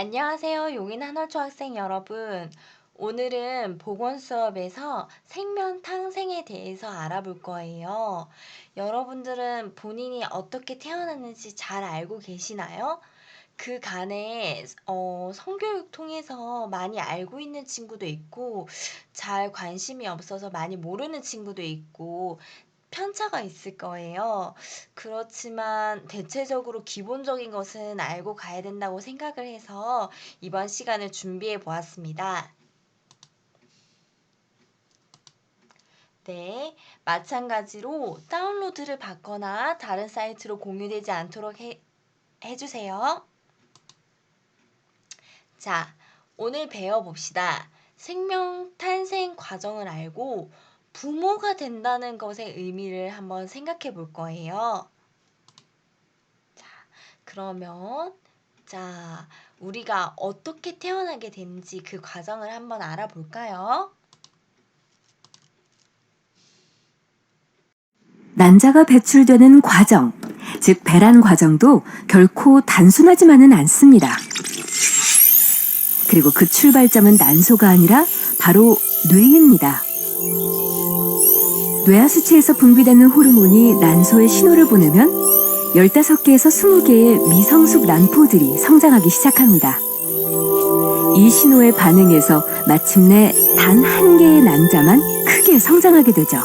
안녕하세요. 용인 한월초 학생 여러분. 오늘은 보건 수업에서 생명 탄생에 대해서 알아볼 거예요. 여러분들은 본인이 어떻게 태어났는지 잘 알고 계시나요? 그간에 성교육 통해서 많이 알고 있는 친구도 있고, 잘 관심이 없어서 많이 모르는 친구도 있고, 편차가 있을 거예요. 그렇지만 대체적으로 기본적인 것은 알고 가야 된다고 생각을 해서 이번 시간을 준비해 보았습니다. 네, 마찬가지로 다운로드를 받거나 다른 사이트로 공유되지 않도록 해주세요. 자, 오늘 배워봅시다. 생명 탄생 과정을 알고 부모가 된다는 것의 의미를 한번 생각해 볼 거예요. 자, 그러면 우리가 어떻게 태어나게 되는지 그 과정을 한번 알아볼까요? 난자가 배출되는 과정, 즉 배란 과정도 결코 단순하지만은 않습니다. 그리고 그 출발점은 난소가 아니라 바로 뇌입니다. 뇌하수체에서 분비되는 호르몬이 난소에 신호를 보내면 15개에서 20개의 미성숙 난포들이 성장하기 시작합니다. 이 신호에 반응해서 마침내 단 한 개의 난자만 크게 성장하게 되죠.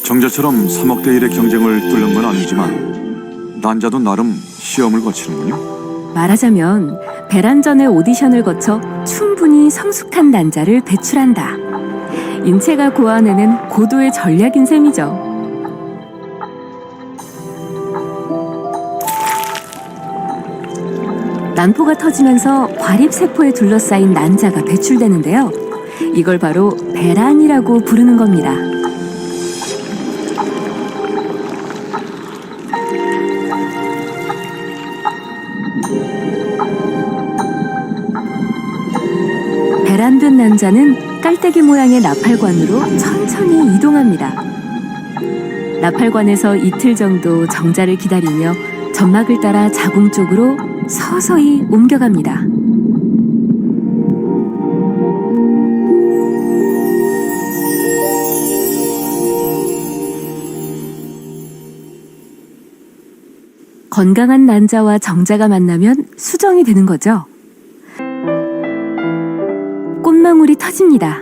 정자처럼 3억 대 1의 경쟁을 뚫는 건 아니지만 난자도 나름 시험을 거치는군요. 말하자면 배란 전에 오디션을 거쳐 충분히 성숙한 난자를 배출한다. 인체가 고안해낸 고도의 전략인 셈이죠. 난포가 터지면서 과립세포에 둘러싸인 난자가 배출되는데요. 이걸 바로 배란이라고 부르는 겁니다. 배란된 난자는 깔때기 모양의 나팔관으로 천천히 이동합니다. 나팔관에서 이틀 정도 정자를 기다리며 점막을 따라 자궁 쪽으로 서서히 옮겨갑니다. 건강한 난자와 정자가 만나면 수정이 되는 거죠. 꽃망울이 터집니다.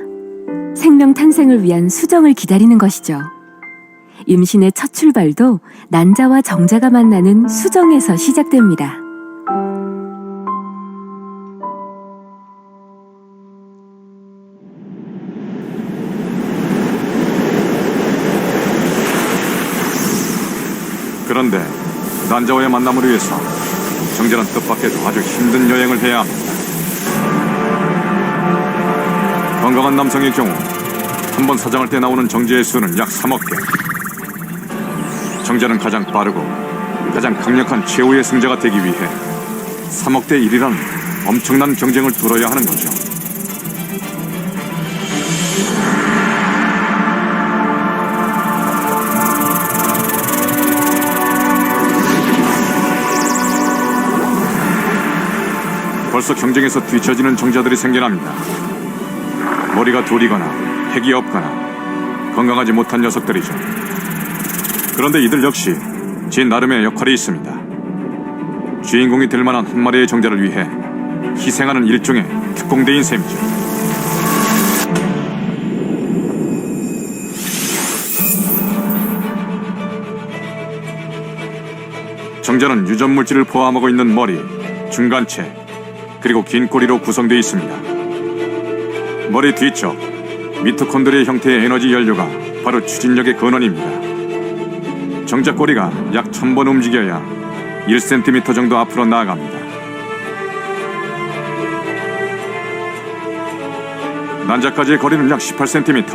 생명 탄생을 위한 수정을 기다리는 것이죠. 임신의 첫 출발도 난자와 정자가 만나는 수정에서 시작됩니다. 그런데 난자와의 만남을 위해서 정자는 뜻밖에도 아주 힘든 여행을 해야 합니다. 건강한 남성의 경우 한 번 사장할 때 나오는 정자의 수는 약 3억 개. 정자는 가장 빠르고 가장 강력한 최후의 승자가 되기 위해 3억 대 1이라는 엄청난 경쟁을 뚫어야 하는 거죠. 벌써 경쟁에서 뒤처지는 정자들이 생겨납니다. 머리가 둘이거나 핵이 없거나 건강하지 못한 녀석들이죠. 그런데 이들 역시 제 나름의 역할이 있습니다. 주인공이 될 만한 한 마리의 정자를 위해 희생하는 일종의 특공대인 셈이죠. 정자는 유전 물질을 포함하고 있는 머리, 중간체, 그리고 긴 꼬리로 구성되어 있습니다. 머리 뒤쪽, 미토콘드리아 형태의 에너지 연료가 바로 추진력의 근원입니다. 정자 꼬리가 약 1000번 움직여야 1cm 정도 앞으로 나아갑니다. 난자까지의 거리는 약 18cm.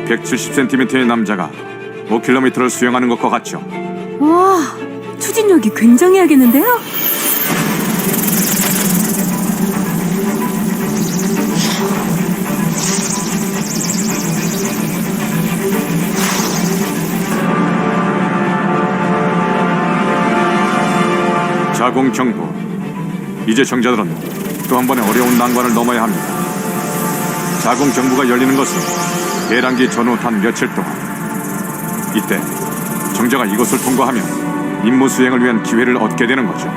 170cm의 남자가 5km를 수영하는 것과 같죠. 와, 추진력이 굉장해야겠는데요? 자궁 경부. 이제 정자들은 또 한 번의 어려운 난관을 넘어야 합니다. 자궁 경부가 열리는 것은 배란기 전후 단 며칠 동안. 이때 정자가 이곳을 통과하면 임무 수행을 위한 기회를 얻게 되는 거죠.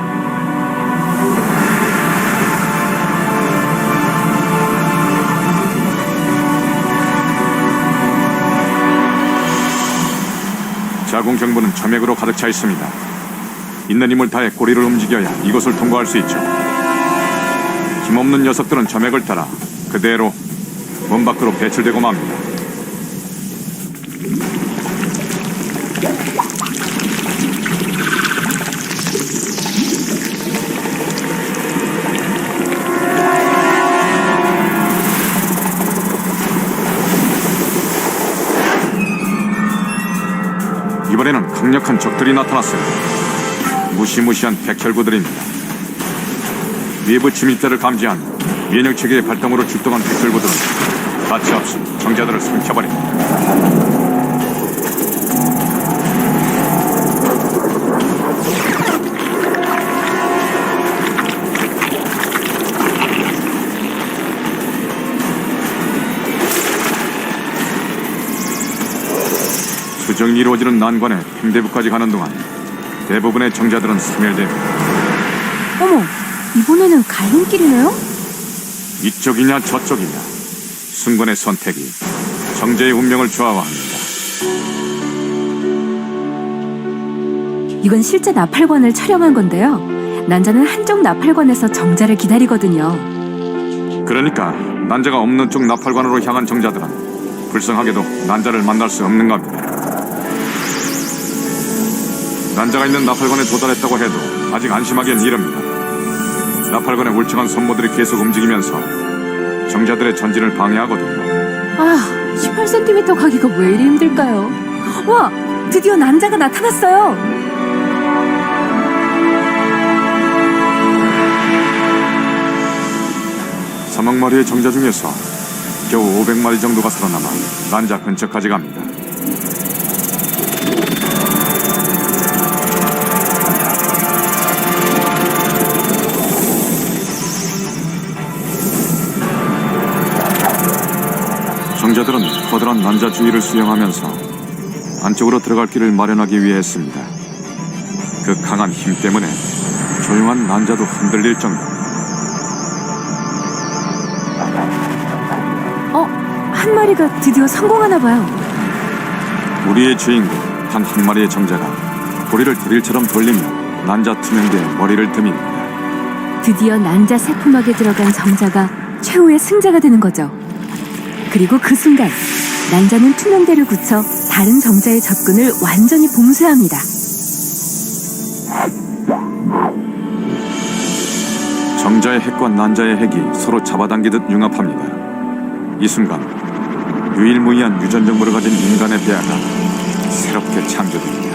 자궁 경부는 점액으로 가득 차 있습니다. 있는 힘을 다해 꼬리를 움직여야 이곳을 통과할 수 있죠. 힘없는 녀석들은 점액을 따라 그대로 몸 밖으로 배출되고 맙니다. 이번에는 강력한 적들이 나타났어요. 무시무시한 백혈구들입니다. 외부 침입자를 감지한 면역체계의 발동으로 출동한 백혈구들은 가차없이 정자들을 삼켜버립니다. 수정이 이루어지는 난관에 팽대부까지 가는 동안 대부분의 정자들은 소멸됩니다. 어머, 이번에는 갈림길이네요? 이쪽이냐 저쪽이냐 순간의 선택이 정자의 운명을 좌우합니다. 이건 실제 나팔관을 촬영한 건데요. 난자는 한쪽 나팔관에서 정자를 기다리거든요. 그러니까 난자가 없는 쪽 나팔관으로 향한 정자들은 불쌍하게도 난자를 만날 수 없는 겁니다. 난자가 있는 나팔관에 도달했다고 해도 아직 안심하기엔 이릅니다. 나팔관의 울창한 손모들이 계속 움직이면서 정자들의 전진을 방해하거든요. 아, 18cm 가기가 왜 이리 힘들까요? 와, 드디어 난자가 나타났어요. 사막 마리의 정자 중에서 겨우 500마리 정도가 살아남아 난자 근처까지 갑니다. 정자들은 커다란 난자 주위를 수영하면서 안쪽으로 들어갈 길을 마련하기 위해 했습니다. 그 강한 힘 때문에 조용한 난자도 흔들릴 정도. 한 마리가 드디어 성공하나 봐요. 우리의 주인공 단 한 마리의 정자가 고리를 드릴처럼 돌리며 난자 투명대에 머리를 듭니다. 드디어 난자 세포막에 들어간 정자가 최후의 승자가 되는 거죠. 그리고 그 순간 난자는 투명대를 굳혀 다른 정자의 접근을 완전히 봉쇄합니다. 정자의 핵과 난자의 핵이 서로 잡아당기듯 융합합니다. 이 순간 유일무이한 유전 정보를 가진 인간의 배아가 새롭게 창조됩니다.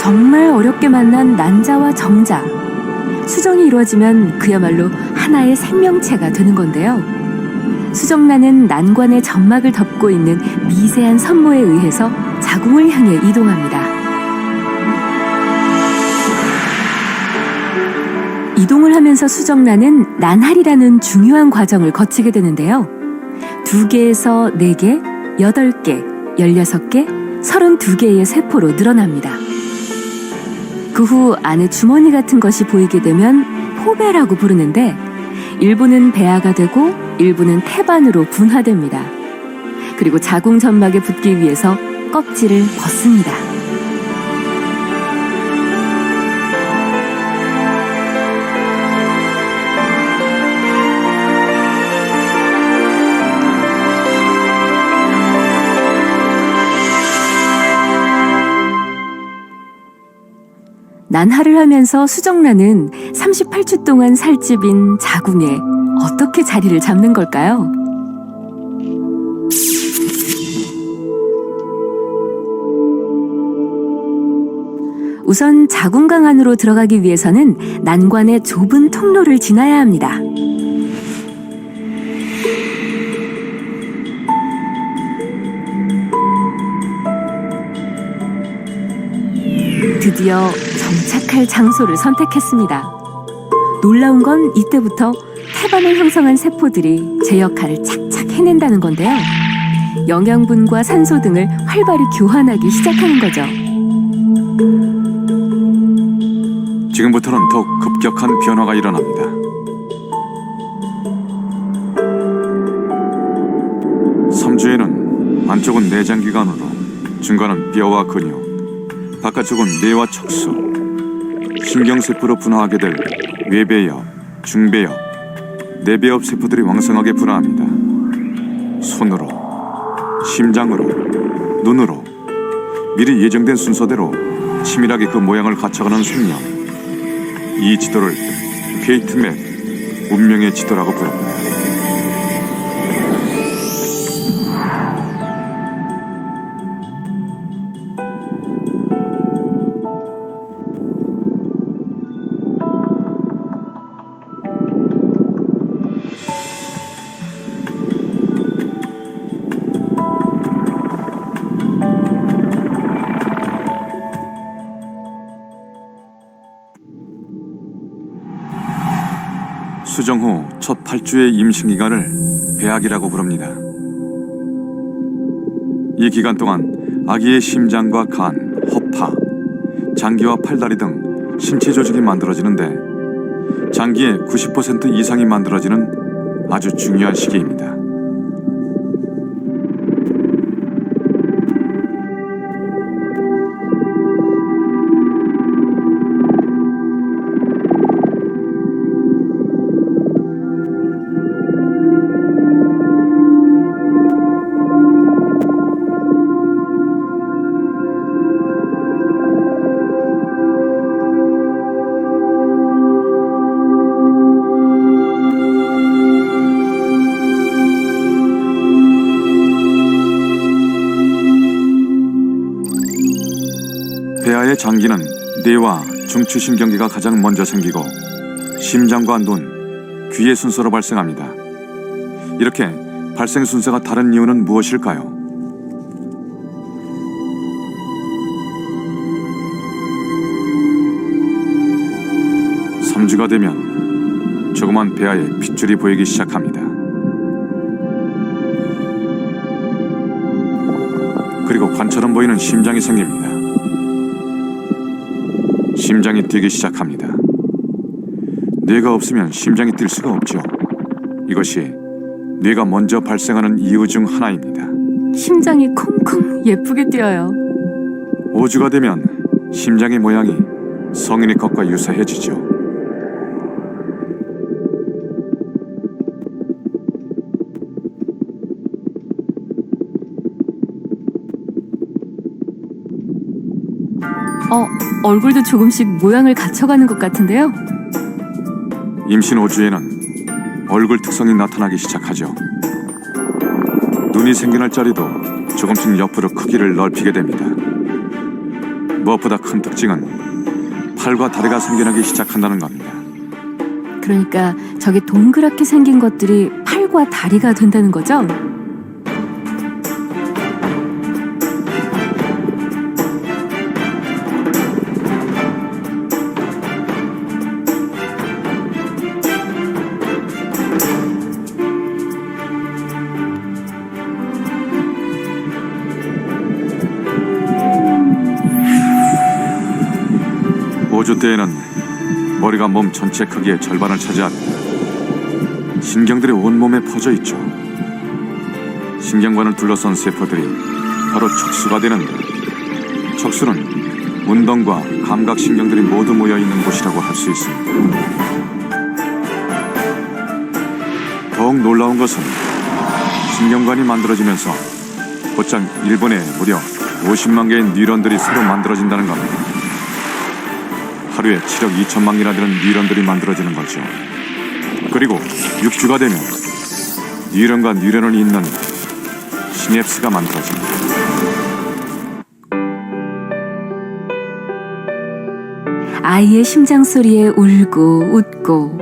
정말 어렵게 만난 난자와 정자. 수정이 이루어지면 그야말로 하나의 생명체가 되는 건데요. 수정란은 난관의 점막을 덮고 있는 미세한 선모에 의해서 자궁을 향해 이동합니다. 이동을 하면서 수정란은 난할이라는 중요한 과정을 거치게 되는데요. 2개에서 4개, 8개, 16개, 32개의 세포로 늘어납니다. 그 후 안에 주머니 같은 것이 보이게 되면 포배라고 부르는데 일부는 배아가 되고 일부는 태반으로 분화됩니다. 그리고 자궁 점막에 붙기 위해서 껍질을 벗습니다. 난하를 하면서 수정란은 38주 동안 살집인 자궁에 어떻게 자리를 잡는 걸까요? 우선 자궁강 안으로 들어가기 위해서는 난관의 좁은 통로를 지나야 합니다. 드디어 정착할 장소를 선택했습니다. 놀라운 건 이때부터 태반을 형성한 세포들이 제 역할을 착착 해낸다는 건데요. 영양분과 산소 등을 활발히 교환하기 시작하는 거죠. 지금부터는 더욱 급격한 변화가 일어납니다. 섬주에는 안쪽은 내장기관으로, 중간은 뼈와 근육, 바깥쪽은 뇌와 척수, 신경세포로 분화하게 될 외배엽, 중배엽, 내배엽 세포들이 왕성하게 분화합니다. 손으로, 심장으로, 눈으로 미리 예정된 순서대로 치밀하게 그 모양을 갖춰가는 숙명. 이 지도를 페이트맵, 운명의 지도라고 부릅니다. 수정 후 첫 8주의 임신기간을 배학이라고 부릅니다. 이 기간 동안 아기의 심장과 간, 허파, 장기와 팔다리 등 신체 조직이 만들어지는데 장기의 90% 이상이 만들어지는 아주 중요한 시기입니다. 배아의 장기는 뇌와 중추신경계가 가장 먼저 생기고 심장과 눈, 귀의 순서로 발생합니다. 이렇게 발생 순서가 다른 이유는 무엇일까요? 삼주가 되면 조그만 배아에 핏줄이 보이기 시작합니다. 그리고 관처럼 보이는 심장이 생깁니다. 심장이 뛰기 시작합니다. 뇌가 없으면 심장이 뛸 수가 없죠. 이것이 뇌가 먼저 발생하는 이유 중 하나입니다. 심장이 콩콩 예쁘게 뛰어요. 5주가 되면 심장의 모양이 성인의 것과 유사해지죠. 얼굴도 조금씩 모양을 갖춰가는 것 같은데요. 임신 5주에는 얼굴 특성이 나타나기 시작하죠. 눈이 생겨날 자리도 조금씩 옆으로 크기를 넓히게 됩니다. 무엇보다 큰 특징은 팔과 다리가 생겨나기 시작한다는 겁니다. 그러니까 저게 동그랗게 생긴 것들이 팔과 다리가 된다는 거죠? 주 때에는 머리가 몸 전체 크기의 절반을 차지합니다. 신경들이 온몸에 퍼져 있죠. 신경관을 둘러싼 세포들이 바로 척수가 되는데, 척수는 운동과 감각신경들이 모두 모여있는 곳이라고 할 수 있습니다. 더욱 놀라운 것은 신경관이 만들어지면서 곧장 1분에 무려 50만 개의 뉴런들이 새로 만들어진다는 겁니다. 하루에 7억 2천만 개나 되는 뉴런들이 만들어지는 거죠. 그리고 6주가 되면 뉴런과 뉴런을 잇는 시냅스가 만들어집니다. 아이의 심장 소리에 울고 웃고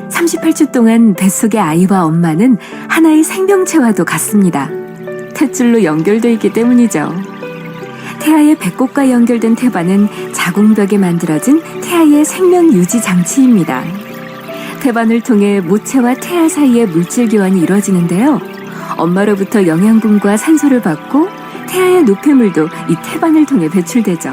38주 동안 뱃속의 아이와 엄마는 하나의 생명체와도 같습니다. 탯줄로 연결되어 있기 때문이죠. 태아의 배꼽과 연결된 태반은 자궁벽에 만들어진 태아의 생명 유지 장치입니다. 태반을 통해 모체와 태아 사이의 물질 교환이 이루어지는데요. 엄마로부터 영양분과 산소를 받고 태아의 노폐물도 이 태반을 통해 배출되죠.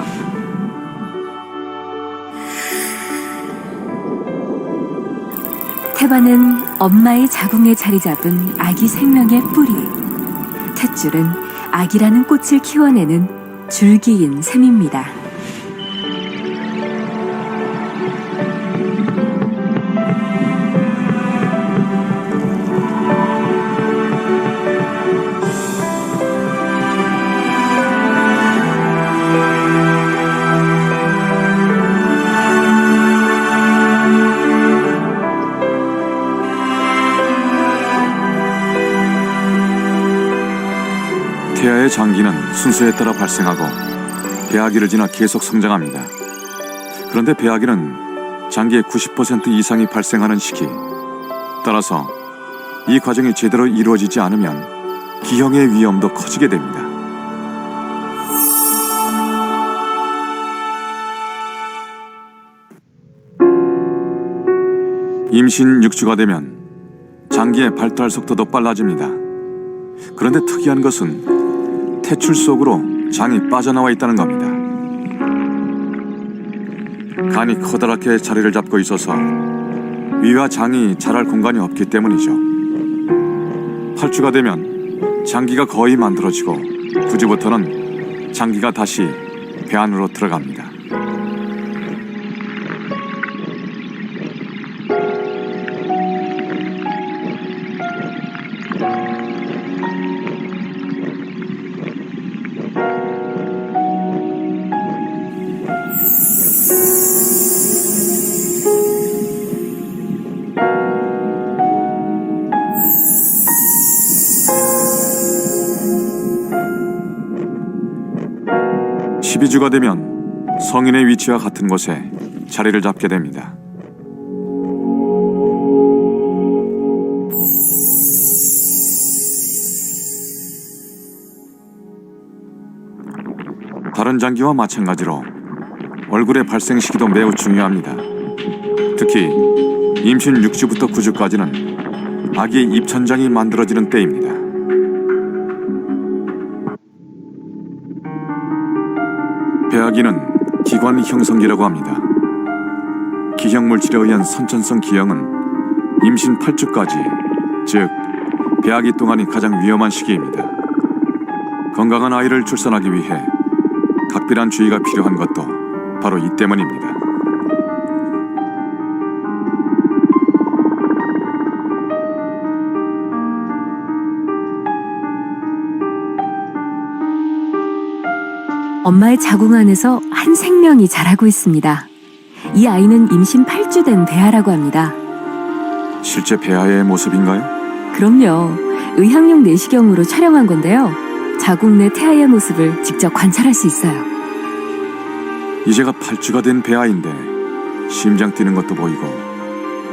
태반은 엄마의 자궁에 자리 잡은 아기 생명의 뿌리. 탯줄은 아기라는 꽃을 키워내는 줄기인 셈입니다. 태아의 장기는 순서에 따라 발생하고 배아기를 지나 계속 성장합니다. 그런데 배아기는 장기의 90% 이상이 발생하는 시기, 따라서 이 과정이 제대로 이루어지지 않으면 기형의 위험도 커지게 됩니다. 임신 6주가 되면 장기의 발달 속도도 빨라집니다. 그런데 특이한 것은 탯줄 속으로 장이 빠져나와 있다는 겁니다. 간이 커다랗게 자리를 잡고 있어서 위와 장이 자랄 공간이 없기 때문이죠. 8주가 되면 장기가 거의 만들어지고 9주부터는 장기가 다시 배 안으로 들어갑니다. (12주가) 되면 성인의 위치와 같은 곳에 자리를 잡게 됩니다. 다른 장기와 마찬가지로 얼굴의 발생 시기도 매우 중요합니다. 특히 임신 6주부터 9주까지는 아기의 입천장이 만들어지는 때입니다. 배아기는 기관 형성기라고 합니다. 기형물질에 의한 선천성 기형은 임신 8주까지, 즉 배아기 동안이 가장 위험한 시기입니다. 건강한 아이를 출산하기 위해 각별한 주의가 필요한 것도 바로 이 때문입니다. 엄마의 자궁 안에서 한 생명이 자라고 있습니다. 이 아이는 임신 8주 된 배아라고 합니다. 실제 배아의 모습인가요? 그럼요. 의학용 내시경으로 촬영한 건데요. 자궁 내 태아의 모습을 직접 관찰할 수 있어요. 이제가 8주가 된 배아인데 심장 뛰는 것도 보이고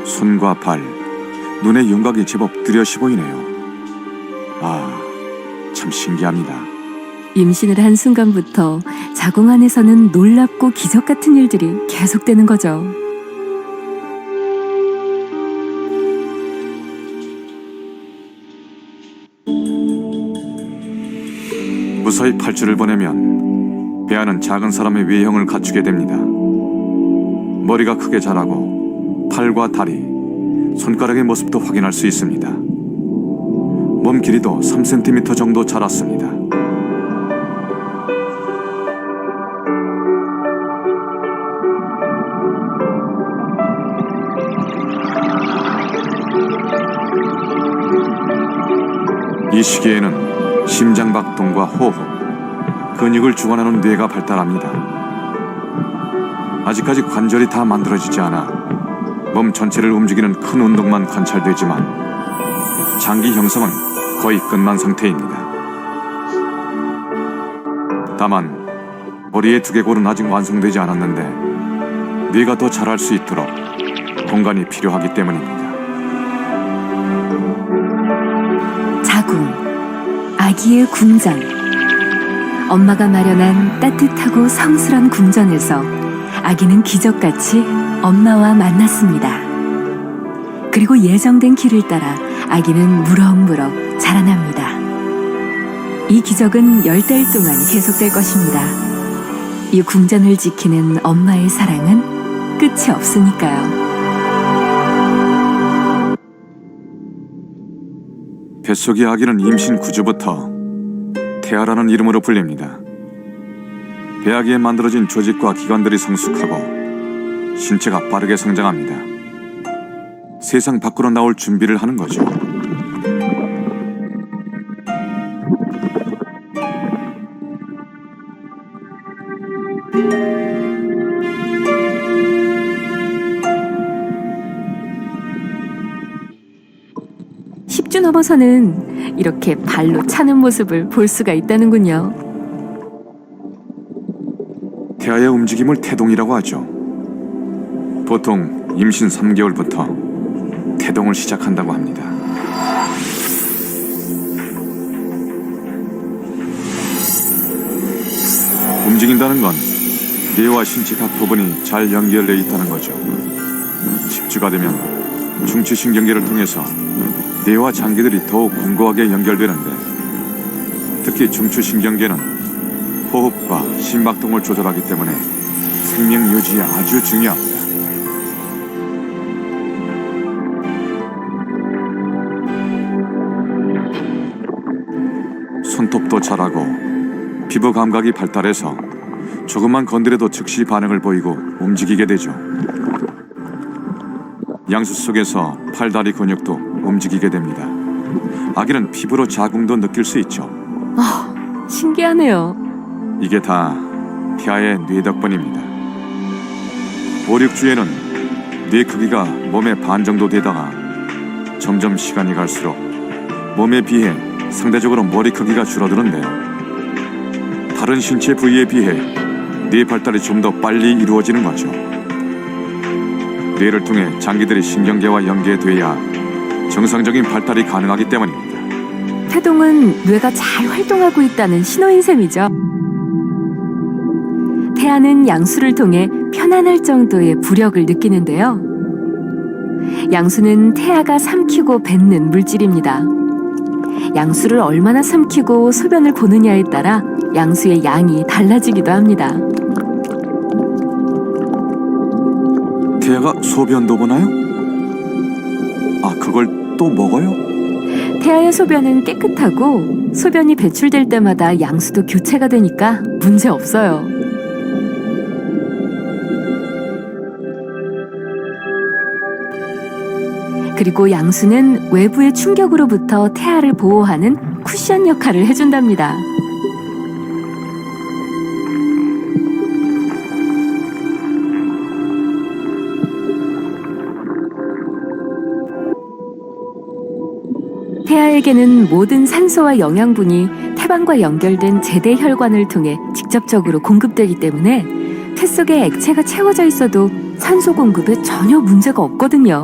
손과 발, 눈의 윤곽이 제법 뚜렷이 보이네요. 아, 참 신기합니다. 임신을 한 순간부터 자궁 안에서는 놀랍고 기적 같은 일들이 계속되는 거죠. 무사히 8주를 보내면 배아는 작은 사람의 외형을 갖추게 됩니다. 머리가 크게 자라고 팔과 다리, 손가락의 모습도 확인할 수 있습니다. 몸 길이도 3cm 정도 자랐습니다. 이 시기에는 심장박동과 호흡, 근육을 주관하는 뇌가 발달합니다. 아직까지 관절이 다 만들어지지 않아 몸 전체를 움직이는 큰 운동만 관찰되지만 장기 형성은 거의 끝난 상태입니다. 다만 머리의 두개골은 아직 완성되지 않았는데 뇌가 더 자랄 수 있도록 공간이 필요하기 때문입니다. 자궁, 아기의 궁장. 엄마가 마련한 따뜻하고 성스런 궁전에서 아기는 기적같이 엄마와 만났습니다. 그리고 예정된 길을 따라 아기는 무럭무럭 자라납니다. 이 기적은 10달 동안 계속될 것입니다. 이 궁전을 지키는 엄마의 사랑은 끝이 없으니까요. 뱃속의 아기는 임신 9주부터 태아라는 이름으로 불립니다. 배아기에 만들어진 조직과 기관들이 성숙하고 신체가 빠르게 성장합니다. 세상 밖으로 나올 준비를 하는 거죠. 주 넘어서는 이렇게 발로 차는 모습을 볼 수가 있다는군요. 태아의 움직임을 태동이라고 하죠. 보통 임신 3개월부터 태동을 시작한다고 합니다. 움직인다는 건 뇌와 신체 각 부분이 잘 연결되어 있다는 거죠. 10주가 되면 중추신경계를 통해서 뇌와 장기들이 더욱 견고하게 연결되는데, 특히 중추신경계는 호흡과 심박동을 조절하기 때문에 생명 유지에 아주 중요합니다. 손톱도 자라고 피부 감각이 발달해서 조금만 건드려도 즉시 반응을 보이고 움직이게 되죠. 양수 속에서 팔다리 근육도 움직이게 됩니다. 아기는 피부로 자궁도 느낄 수 있죠. 신기하네요. 이게 다 태아의 뇌 덕분입니다. 5, 6주에는 뇌 크기가 몸의 반 정도 되다가 점점 시간이 갈수록 몸에 비해 상대적으로 머리 크기가 줄어드는데요. 다른 신체 부위에 비해 뇌 발달이 좀 더 빨리 이루어지는 거죠. 뇌를 통해 장기들이 신경계와 연계돼야 정상적인 발달이 가능하기 때문입니다. 태동은 뇌가 잘 활동하고 있다는 신호인 셈이죠. 태아는 양수를 통해 편안할 정도의 부력을 느끼는데요. 양수는 태아가 삼키고 뱉는 물질입니다. 양수를 얼마나 삼키고 소변을 보느냐에 따라 양수의 양이 달라지기도 합니다. 태아가 소변도 보나요? 아, 그걸 또 먹어요? 태아의 소변은 깨끗하고 소변이 배출될 때마다 양수도 교체가 되니까 문제 없어요. 그리고 양수는 외부의 충격으로부터 태아를 보호하는 쿠션 역할을 해준답니다. 태아에게는 모든 산소와 영양분이 태반과 연결된 제대 혈관을 통해 직접적으로 공급되기 때문에 태 속에 액체가 채워져 있어도 산소 공급에 전혀 문제가 없거든요.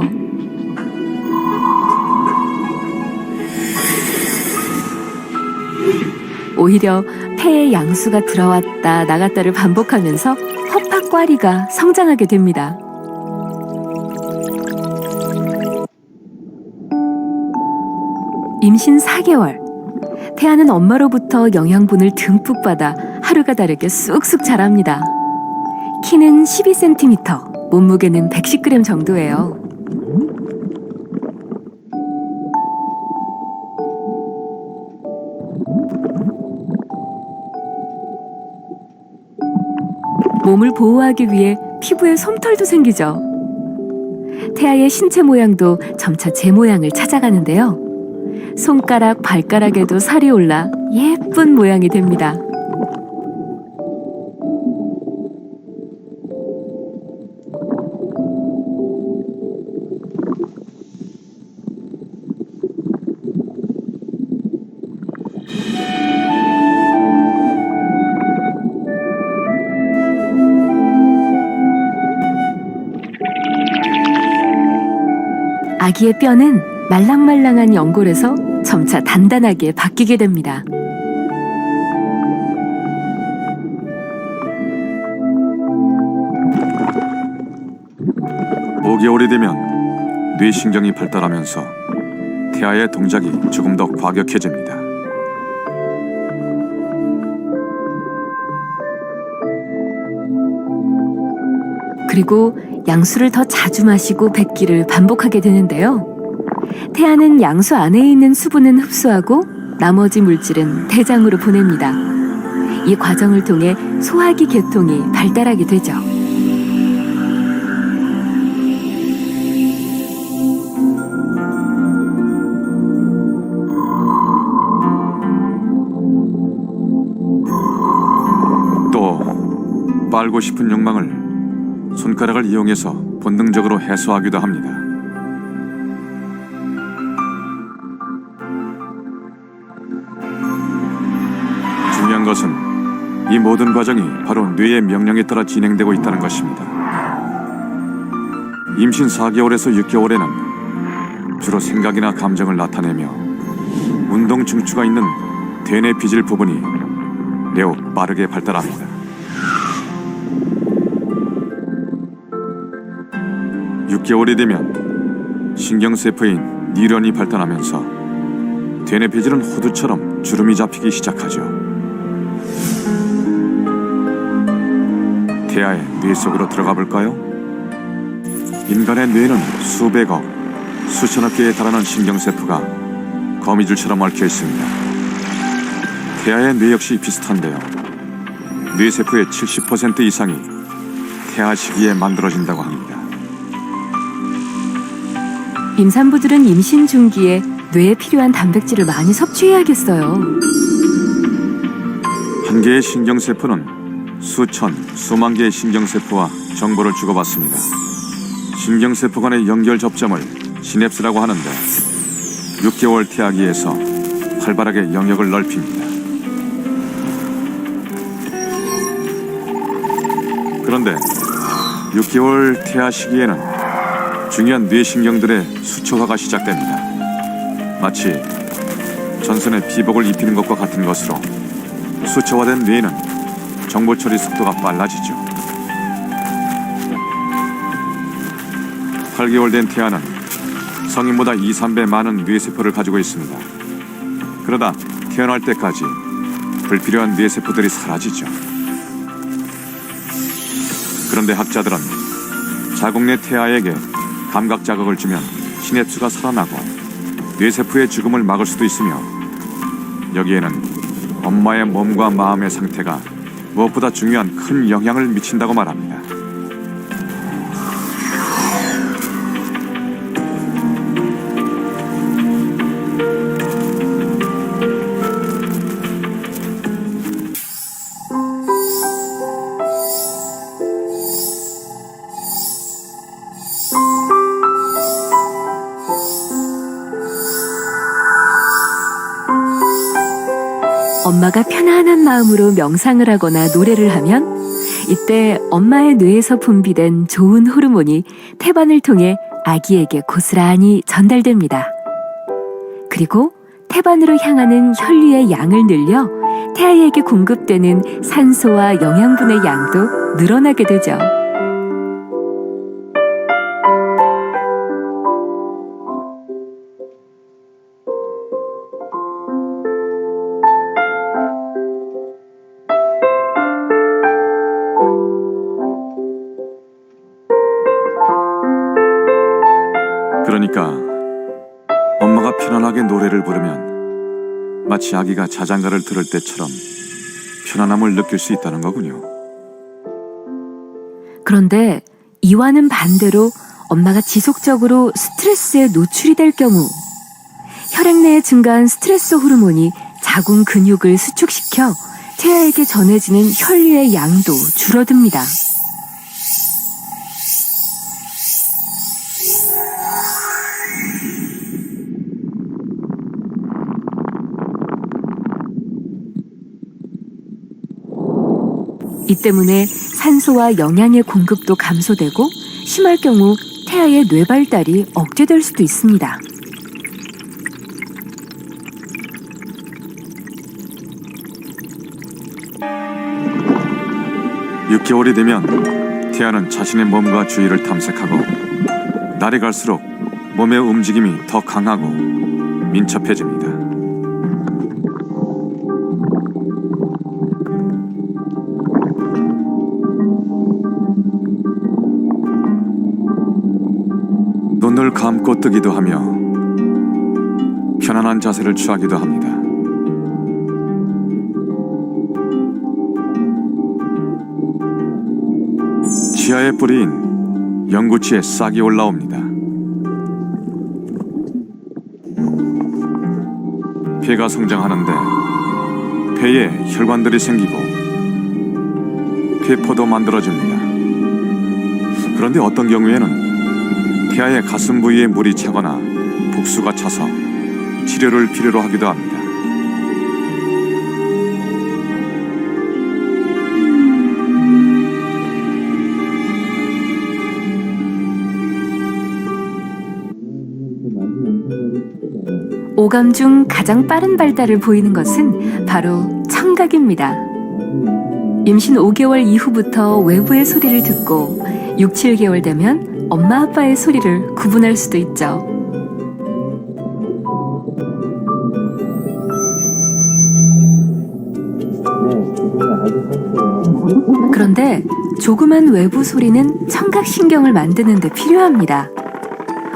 오히려 폐에 양수가 들어왔다 나갔다를 반복하면서 허파과리가 성장하게 됩니다. 임신 4개월, 태아는 엄마로부터 영양분을 듬뿍 받아 하루가 다르게 쑥쑥 자랍니다. 키는 12cm, 몸무게는 110g 정도예요. 몸을 보호하기 위해 피부에 솜털도 생기죠. 태아의 신체 모양도 점차 제 모양을 찾아가는데요. 손가락, 발가락에도 살이 올라 예쁜 모양이 됩니다. 아기의 뼈는 말랑말랑한 연골에서 점차 단단하게 바뀌게 됩니다. 9개월이 되면 뇌신경이 발달하면서 태아의 동작이 조금 더 과격해집니다. 그리고 양수를 더 자주 마시고 뱉기를 반복하게 되는데요. 태아는 양수 안에 있는 수분은 흡수하고 나머지 물질은 대장으로 보냅니다. 이 과정을 통해 소화기 계통이 발달하게 되죠. 또 빨고 싶은 욕망을 손가락을 이용해서 본능적으로 해소하기도 합니다. 중요한 것은 이 모든 과정이 바로 뇌의 명령에 따라 진행되고 있다는 것입니다. 임신 4개월에서 6개월에는 주로 생각이나 감정을 나타내며 운동 중추가 있는 대뇌 비질 부분이 매우 빠르게 발달합니다. 6개월이 되면 신경세포인 뉴런이 발달하면서 대뇌 비질은 호두처럼 주름이 잡히기 시작하죠. 태아의 뇌 속으로 들어가 볼까요? 인간의 뇌는 수백억, 수천억 개에 달하는 신경세포가 거미줄처럼 얽혀 있습니다. 태아의 뇌 역시 비슷한데요. 뇌세포의 70% 이상이 태아 시기에 만들어진다고 합니다. 임산부들은 임신 중기에 뇌에 필요한 단백질을 많이 섭취해야겠어요. 한 개의 신경세포는 수천, 수만 개의 신경세포와 정보를 주고받습니다. 신경세포 간의 연결 접점을 시냅스라고 하는데 6개월 태아기에서 활발하게 영역을 넓힙니다. 그런데 6개월 태아 시기에는 중요한 뇌신경들의 수초화가 시작됩니다. 마치 전선에 비복을 입히는 것과 같은 것으로 수초화된 뇌는 정보 처리 속도가 빨라지죠. 8개월 된 태아는 성인보다 2, 3배 많은 뇌세포를 가지고 있습니다. 그러다 태어날 때까지 불필요한 뇌세포들이 사라지죠. 그런데 학자들은 자궁내 태아에게 감각 자극을 주면 시냅스가 살아나고 뇌세포의 죽음을 막을 수도 있으며 여기에는 엄마의 몸과 마음의 상태가 무엇보다 중요한 큰 영향을 미친다고 말합니다. 엄마가 편안한 마음으로 명상을 하거나 노래를 하면 이때 엄마의 뇌에서 분비된 좋은 호르몬이 태반을 통해 아기에게 고스란히 전달됩니다. 그리고 태반으로 향하는 혈류의 양을 늘려 태아에게 공급되는 산소와 영양분의 양도 늘어나게 되죠. 그러니까 엄마가 편안하게 노래를 부르면 마치 아기가 자장가를 들을 때처럼 편안함을 느낄 수 있다는 거군요. 그런데 이와는 반대로 엄마가 지속적으로 스트레스에 노출이 될 경우 혈액 내에 증가한 스트레스 호르몬이 자궁 근육을 수축시켜 태아에게 전해지는 혈류의 양도 줄어듭니다. 이 때문에 산소와 영양의 공급도 감소되고 심할 경우 태아의 뇌 발달이 억제될 수도 있습니다. (6개월이) 되면 태아는 자신의 몸과 주위를 탐색하고 날이 갈수록 몸의 움직임이 더 강하고 민첩해집니다. 눈을 감고 뜨기도 하며 편안한 자세를 취하기도 합니다. 지하에 뿌린 연구치에 싹이 올라옵니다. 폐가 성장하는데 폐에 혈관들이 생기고 폐포도 만들어집니다. 그런데 어떤 경우에는 태아의 가슴 부위에 물이 차거나 복수가 차서 치료를 필요로 하기도 합니다. 오감 중 가장 빠른 발달을 보이는 것은 바로 청각입니다. 임신 5개월 이후부터 외부의 소리를 듣고 6, 7개월 되면 엄마 아빠의 소리를 구분할 수도 있죠. 그런데 조그만 외부 소리는 청각신경을 만드는 데 필요합니다.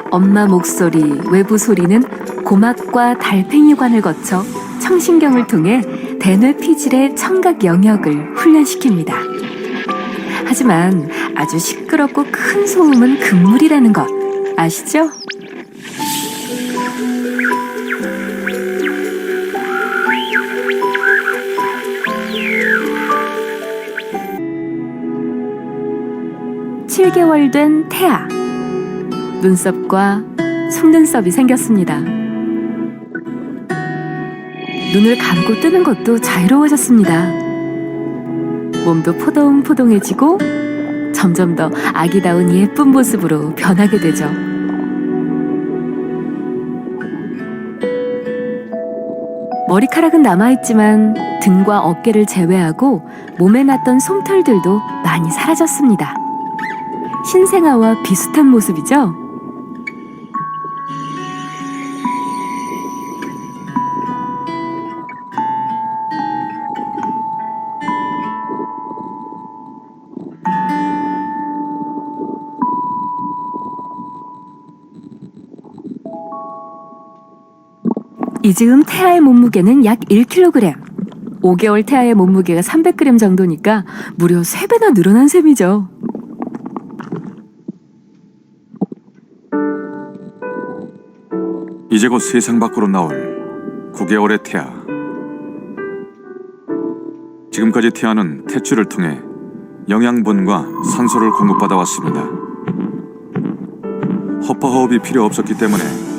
엄마 목소리, 외부 소리는 고막과 달팽이관을 거쳐 청신경을 통해 대뇌피질의 청각 영역을 훈련시킵니다. 하지만 아주 시끄럽고 큰 소음은 금물이라는 것 아시죠? (7개월) 된 태아. 눈썹과 속눈썹이 생겼습니다. 눈을 감고 뜨는 것도 자유로워졌습니다. 몸도 포동포동해지고 점점 더 아기다운 예쁜 모습으로 변하게 되죠. 머리카락은 남아있지만 등과 어깨를 제외하고 몸에 났던 솜털들도 많이 사라졌습니다. 신생아와 비슷한 모습이죠? 이 즈음 태아의 몸무게는 약 1kg. 5개월 태아의 몸무게가 300g 정도니까 무려 3배나 늘어난 셈이죠. 이제 곧 세상 밖으로 나올 9개월의 태아. 지금까지 태아는 탯줄을 통해 영양분과 산소를 공급받아 왔습니다. 허파호흡이 필요 없었기 때문에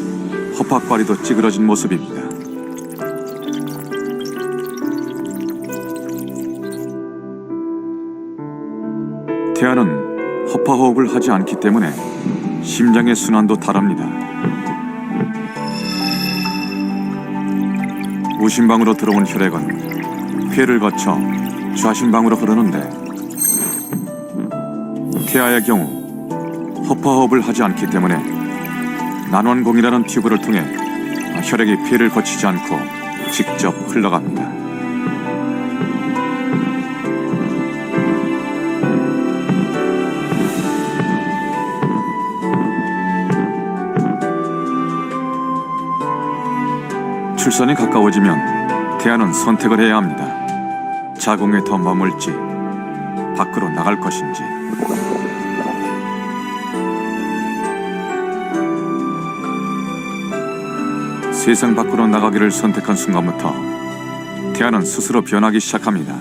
허파과리도 찌그러진 모습입니다. 태아는 허파호흡을 하지 않기 때문에 심장의 순환도 다릅니다. 우심방으로 들어온 혈액은 폐를 거쳐 좌심방으로 흐르는데 태아의 경우 허파호흡을 하지 않기 때문에 난원공이라는 튜브를 통해 혈액이 폐를 거치지 않고 직접 흘러갑니다. 출산이 가까워지면 태아는 선택을 해야 합니다. 자궁에 더 머물지, 밖으로 나갈 것인지. 세상 밖으로 나가기를 선택한 순간부터 태아는 스스로 변하기 시작합니다.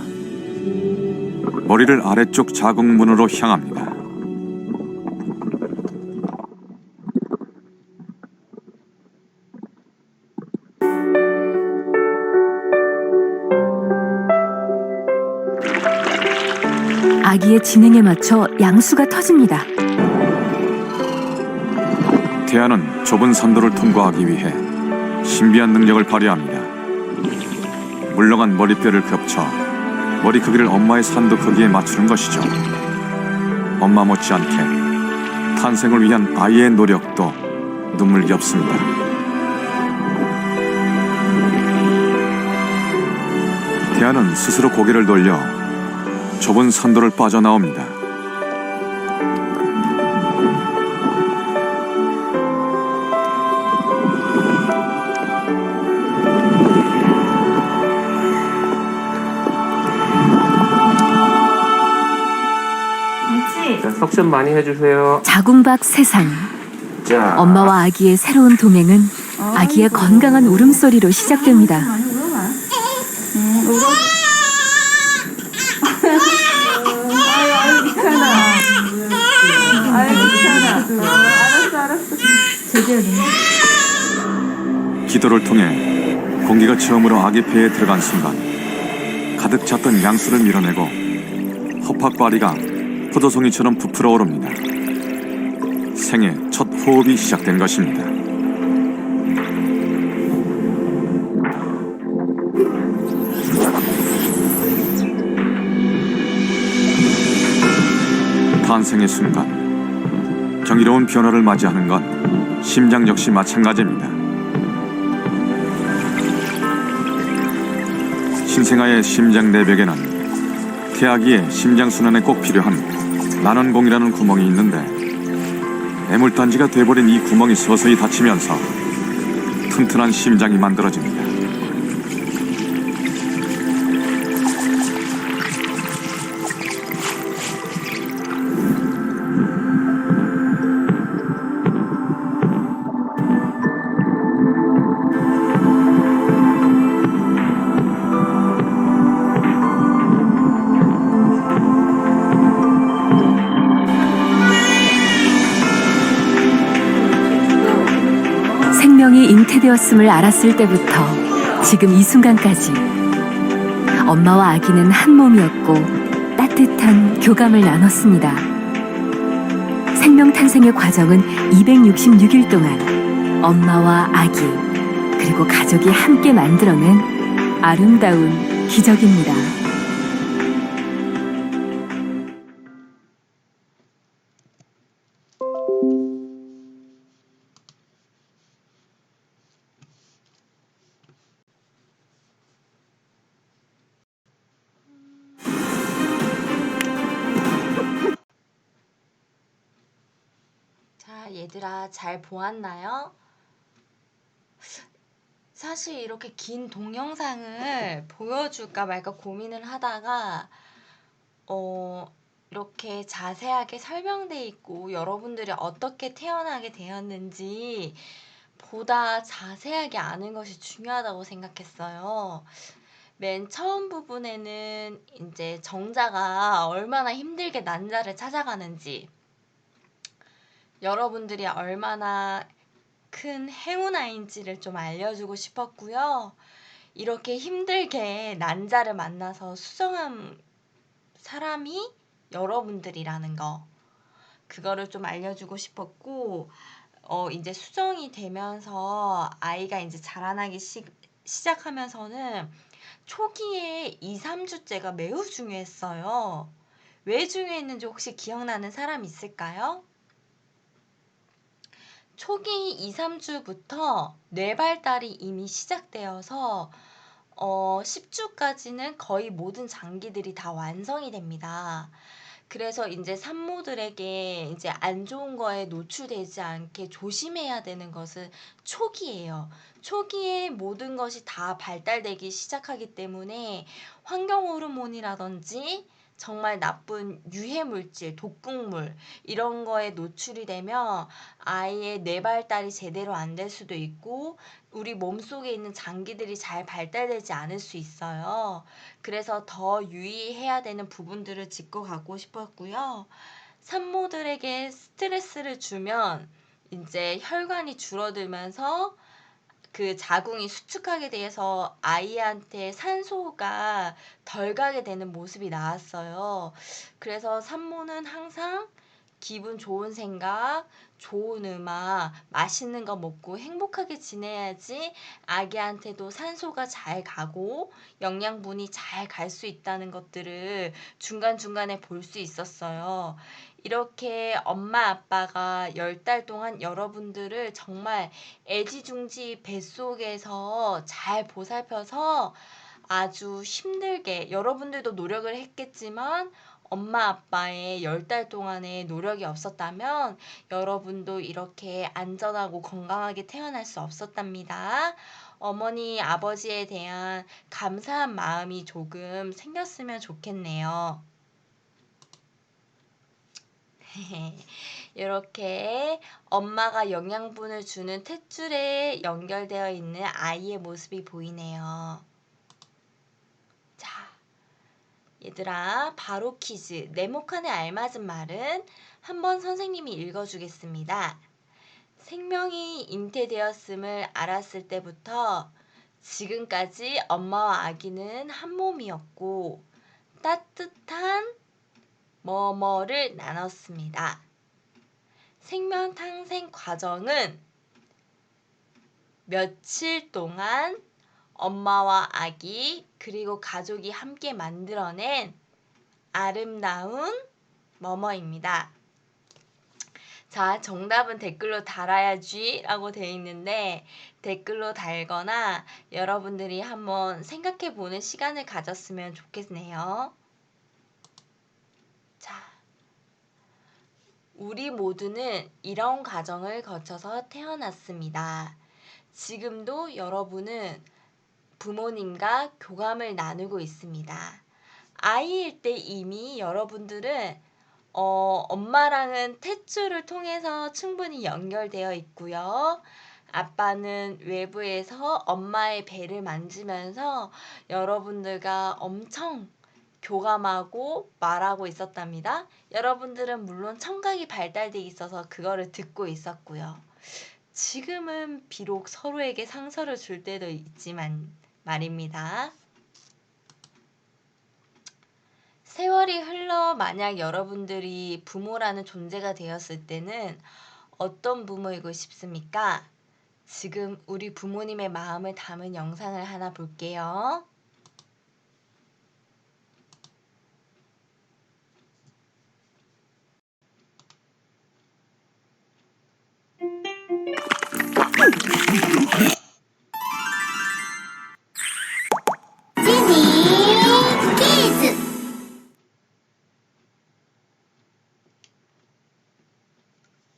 머리를 아래쪽 자궁문으로 향합니다. 아기의 진행에 맞춰 양수가 터집니다. 태아는 좁은 산도를 통과하기 위해 신비한 능력을 발휘합니다. 물렁한 머리뼈를 겹쳐 머리 크기를 엄마의 산도 크기에 맞추는 것이죠. 엄마 못지않게 탄생을 위한 아이의 노력도 눈물겹습니다. 태아는 스스로 고개를 돌려 좁은 산도를 빠져나옵니다. 자, 석션 많이 해주세요. 자궁박 세상. 자, 엄마와 아기의 새로운 동행은 아기의 건강한 울음소리로 시작됩니다. 많이 울어라. 울어. 아유, 귀찮아. 아유, 귀찮아. 알았어. 제대로. 기도를 통해 공기가 처음으로 아기 폐에 들어간 순간 가득 찼던 양수를 밀어내고 허팍바리가 포도송이처럼 부풀어 오릅니다. 생애 첫 호흡이 시작된 것입니다. 탄생의 순간 경이로운 변화를 맞이하는 건 심장 역시 마찬가지입니다. 신생아의 심장 내벽에는 태아기의 심장순환에 꼭 필요한 난원공이라는 구멍이 있는데 애물단지가 돼버린 이 구멍이 서서히 닫히면서 튼튼한 심장이 만들어집니다. 생명이 잉태되었음을 알았을 때부터 지금 이 순간까지 엄마와 아기는 한 몸이었고 따뜻한 교감을 나눴습니다. 생명 탄생의 과정은 266일 동안 엄마와 아기 그리고 가족이 함께 만들어낸 아름다운 기적입니다. 자, 얘들아, 잘 보았나요? 사실 이렇게 긴 동영상을 보여줄까 말까 고민을 하다가 이렇게 자세하게 설명돼 있고 여러분들이 어떻게 태어나게 되었는지 보다 자세하게 아는 것이 중요하다고 생각했어요. 맨 처음 부분에는 이제 정자가 얼마나 힘들게 난자를 찾아가는지, 여러분들이 얼마나 큰 행운아인지를 좀 알려주고 싶었고요. 이렇게 힘들게 난자를 만나서 수정한 사람이 여러분들이라는 거, 그거를 좀 알려주고 싶었고, 이제 수정이 되면서 아이가 이제 자라나기 시작하면서는 초기에 2, 3주째가 매우 중요했어요. 왜 중요했는지 혹시 기억나는 사람 있을까요? 초기 2, 3주부터 뇌 발달이 이미 시작되어서 10주까지는 거의 모든 장기들이 다 완성이 됩니다. 그래서 이제 산모들에게 이제 안 좋은 거에 노출되지 않게 조심해야 되는 것은 초기예요. 초기에 모든 것이 다 발달되기 시작하기 때문에 환경 호르몬이라든지 정말 나쁜 유해 물질, 독극물 이런 거에 노출이 되면 아이의 뇌 발달이 제대로 안 될 수도 있고 우리 몸속에 있는 장기들이 잘 발달되지 않을 수 있어요. 그래서 더 유의해야 되는 부분들을 짚고 가고 싶었고요. 산모들에게 스트레스를 주면 이제 혈관이 줄어들면서 그 자궁이 수축하게 돼서 아이한테 산소가 덜 가게 되는 모습이 나왔어요. 그래서 산모는 항상 기분 좋은 생각, 좋은 음악, 맛있는 거 먹고 행복하게 지내야지 아기한테도 산소가 잘 가고 영양분이 잘 갈 수 있다는 것들을 중간중간에 볼 수 있었어요. 이렇게 엄마 아빠가 10달 동안 여러분들을 정말 애지중지 뱃속에서 잘 보살펴서 아주 힘들게 여러분들도 노력을 했겠지만 엄마 아빠의 10달 동안의 노력이 없었다면 여러분도 이렇게 안전하고 건강하게 태어날 수 없었답니다. 어머니, 아버지에 대한 감사한 마음이 조금 생겼으면 좋겠네요. 이렇게 엄마가 영양분을 주는 탯줄에 연결되어 있는 아이의 모습이 보이네요. 자, 얘들아, 바로 퀴즈. 네모칸에 알맞은 말은 한번 선생님이 읽어주겠습니다. 생명이 잉태되었음을 알았을 때부터 지금까지 엄마와 아기는 한 몸이었고 따뜻한 뭐뭐를 나눴습니다. 생명 탄생 과정은 며칠 동안 엄마와 아기 그리고 가족이 함께 만들어낸 아름다운 뭐뭐입니다. 자, 정답은 댓글로 달아야지 라고 되어 있는데 댓글로 달거나 여러분들이 한번 생각해 보는 시간을 가졌으면 좋겠네요. 자, 우리 모두는 이런 과정을 거쳐서 태어났습니다. 지금도 여러분은 부모님과 교감을 나누고 있습니다. 아이일 때 이미 여러분들은 엄마랑은 탯줄을 통해서 충분히 연결되어 있고요. 아빠는 외부에서 엄마의 배를 만지면서 여러분들과 엄청 교감하고 말하고 있었답니다. 여러분들은 물론 청각이 발달돼 있어서 그거를 듣고 있었고요. 지금은 비록 서로에게 상처를 줄 때도 있지만 말입니다. 세월이 흘러 만약 여러분들이 부모라는 존재가 되었을 때는 어떤 부모이고 싶습니까? 지금 우리 부모님의 마음을 담은 영상을 하나 볼게요.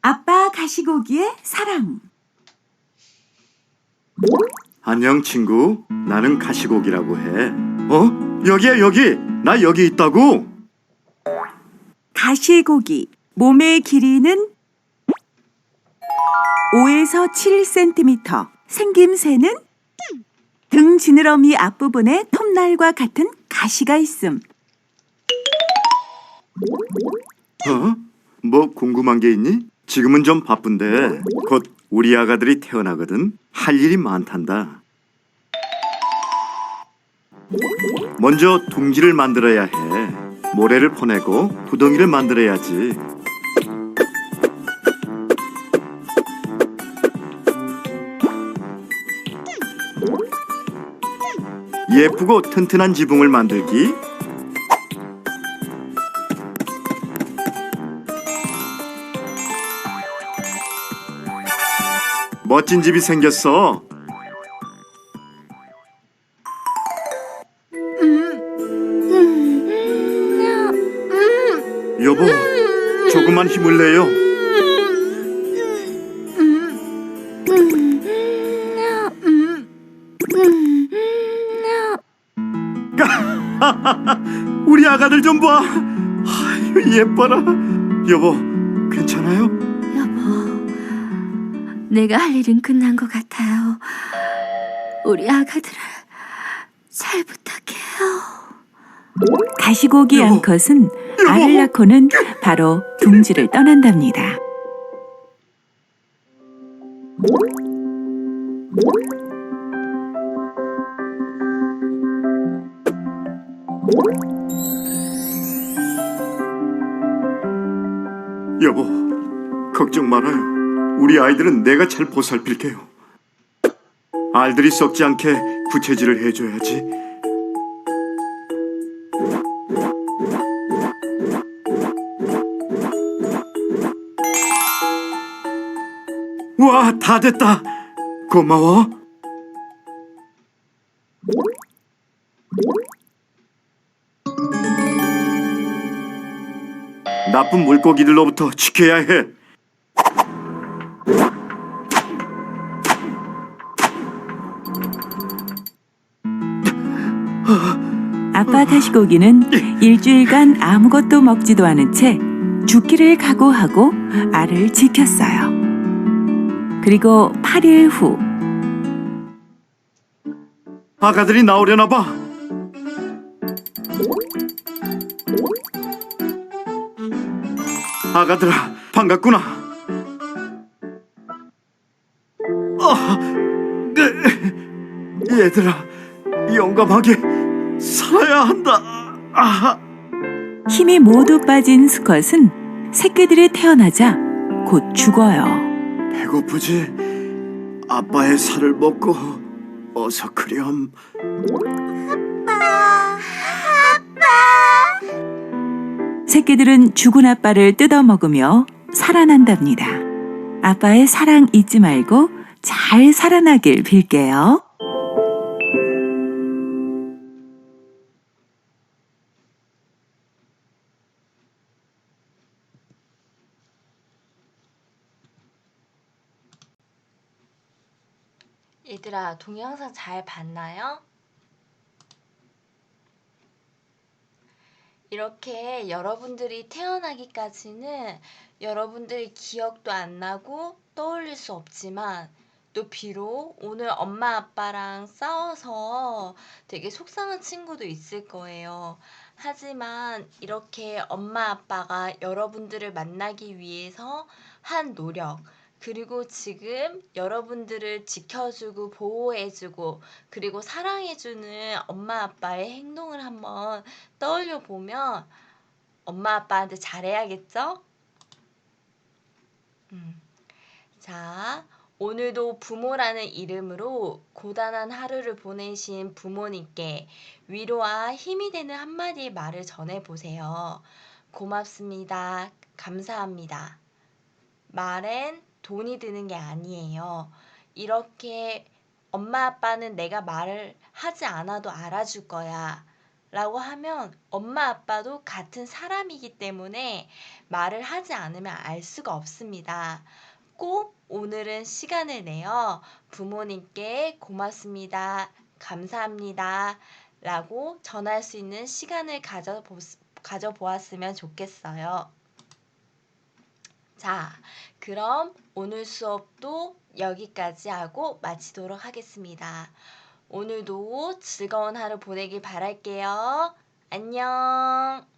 아빠 가시고기의 사랑. 안녕 친구. 나는 가시고기라고 해. 여기야 여기. 나 여기 있다고. 가시고기 몸의 길이는 5에서 7cm, 생김새는 등 지느러미 앞부분에 톱날과 같은 가시가 있음. 뭐 궁금한 게 있니? 지금은 좀 바쁜데 곧 우리 아가들이 태어나거든. 할 일이 많단다. 먼저 둥지를 만들어야 해. 모래를 퍼내고 구덩이를 만들어야지. 예쁘고 튼튼한 지붕을 만들기. 멋진 집이 생겼어. 여보, 조금만 힘을 내요. 우리 아가들 좀 봐. 아유, 예뻐라. 여보, 괜찮아요? 여보, 내가 할 일은 끝난 것 같아요. 우리 아가들을 잘 부탁해요. 가시고기 여보. 암컷은 알을 낳고는 바로 둥지를 떠난답니다. 여보, 걱정 말아요. 우리 아이들은 내가 잘 보살필게요. 알들이 썩지 않게 부채질을 해줘야지. 와, 다 됐다. 고마워. 나쁜 물고기들로부터 지켜야 해. 아빠 다시고기는 일주일간 아무것도 먹지도 않은 채 죽기를 각오하고 알을 지켰어요. 그리고 8일 후 아가들이 나오려나 봐. 아가들아, 반갑구나. 얘들아, 용감하게 살아야 한다. 힘이 모두 빠진 수컷은 새끼들이 태어나자 곧 죽어요. 배고프지? 아빠의 살을 먹고 어서 그렴. 새끼들은 죽은 아빠를 뜯어먹으며 살아난답니다. 아빠의 사랑 잊지 말고 잘 살아나길 빌게요. 얘들아, 동영상 잘 봤나요? 이렇게 여러분들이 태어나기까지는 여러분들이 기억도 안 나고 떠올릴 수 없지만 또 비록 오늘 엄마 아빠랑 싸워서 되게 속상한 친구도 있을 거예요. 하지만 이렇게 엄마 아빠가 여러분들을 만나기 위해서 한 노력, 그리고 지금 여러분들을 지켜주고 보호해주고 그리고 사랑해주는 엄마 아빠의 행동을 한번 떠올려 보면 엄마 아빠한테 잘해야겠죠? 자, 오늘도 부모라는 이름으로 고단한 하루를 보내신 부모님께 위로와 힘이 되는 한마디의 말을 전해보세요. 고맙습니다. 감사합니다. 말엔 돈이 드는 게 아니에요. 이렇게 엄마 아빠는 내가 말을 하지 않아도 알아줄 거야 라고 하면 엄마 아빠도 같은 사람이기 때문에 말을 하지 않으면 알 수가 없습니다. 꼭 오늘은 시간을 내어 부모님께 고맙습니다. 감사합니다. 라고 전할 수 있는 시간을 가져보았으면 좋겠어요. 자, 그럼 오늘 수업도 여기까지 하고 마치도록 하겠습니다. 오늘도 즐거운 하루 보내길 바랄게요. 안녕.